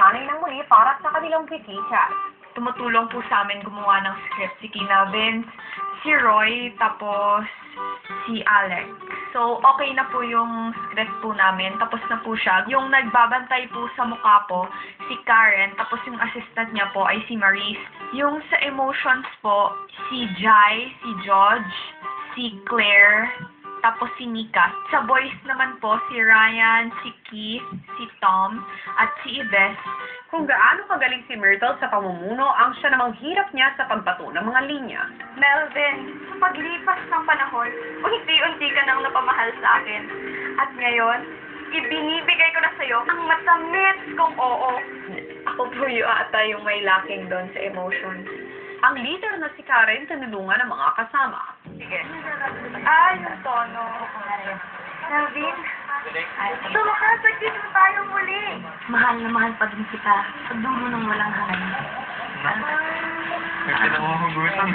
nagsasanay ng muli para sa kanilang weekly chat. Tumutulong po sa amin gumawa ng script si Kina Vince, si Roy, tapos si Alex. So, okay na po yung script po namin. Tapos na po siya. Yung nagbabantay po sa mukha po, si Karen. Tapos yung assistant niya po ay si Maurice. Yung sa emotions po, si Jai, si George, si Claire, tapos si Nika. Sa voice naman po, si Ryan, si Keith, si Tom, at si Ives. Kung gaano kagaling si Myrtle sa pamumuno, ang siya namang hirap niya sa pagbato ng mga linya. Melvin, sa paglipas ng panahon, unti-unti ka nang napamahal sa akin. At ngayon, ibinibigay ko na sa'yo ang matamis kong oo. Ako po yung ata yung may lacking doon sa emotions. Ang leader na si Karen tinulungan ng mga kasama. Sige. Yung tono. Melvin, tumakas, nagkita tayo muli. Mahal na mahal pa din kita sa dulo ng walang hangin. May pinangungugutan.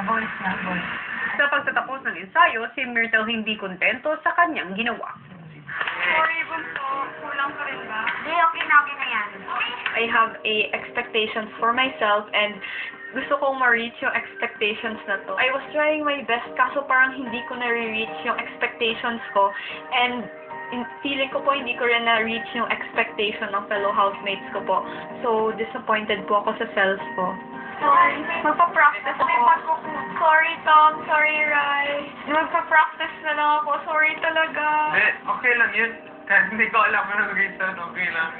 Voice na, voice. Sa pagtatapos ng ensayo, si Myrtle hindi kontento sa kanyang ginawa. Sorry, Bunso. Kulang ka rin ba? Hindi, okay na yan. I have a expectations for myself and gusto kong ma-reach yung expectations na to. I was trying my best kaso parang hindi ko na-reach yung expectations ko and feeling ko po hindi ko rin na-reach yung expectation ng fellow housemates ko po. So, disappointed po ako sa self ko. Sorry. Magpa-practice ako. Sorry, Tom. Sorry, Rai. Magpa-practice na lang ako. Sorry talaga. Okay lang yun. Kahit hindi ko alam ano reason, okay lang.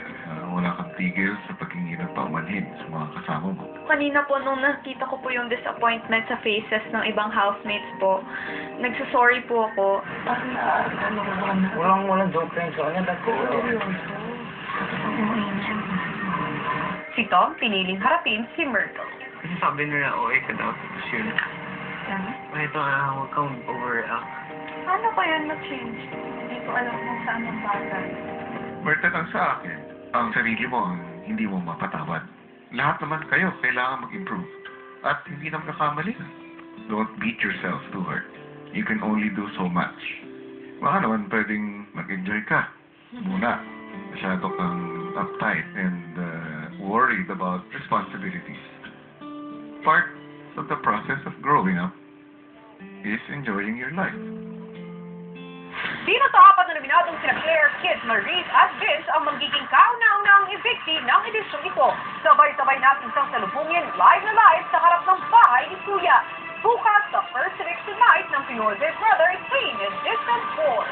Wala kang tigil sa paghingi ng paumanhin sa mga kasama mo. Kanina po, nung nakita ko po yung disappointment sa faces ng ibang housemates po, nagsasorry po ako. Walang joke rin sa kanya. Si Tom piniling harapin si Myrtle. Kasi sabi nila, okay ka daw. Tapos yun. Ito huwag kang overreact. Paano ko yun na-change? Hindi ko alam kung saan ang bagay. Myrtle lang sa akin. Ang sarili mo ang hindi mo mapatawad. Lahat naman kayo kailangan mag-improve. At hindi naman nakamali. Don't beat yourself too hard. You can only do so much. Baka naman pwedeng mag-enjoy ka. Muna, masyado kang uptight and worried about responsibilities. Part of the process of growing up is enjoying your life. Sino sa apat na nominadong sina Claire, Kit, Maurice at Vince ang magiging kauna-unang evictee ng edisyong ito? Sabay-sabay natin siyang salubungin live na live sa harap ng bahay ni Kuya. Bukas sa first 6 tonight ng Pinoy Big Brother 3 in Distant Force.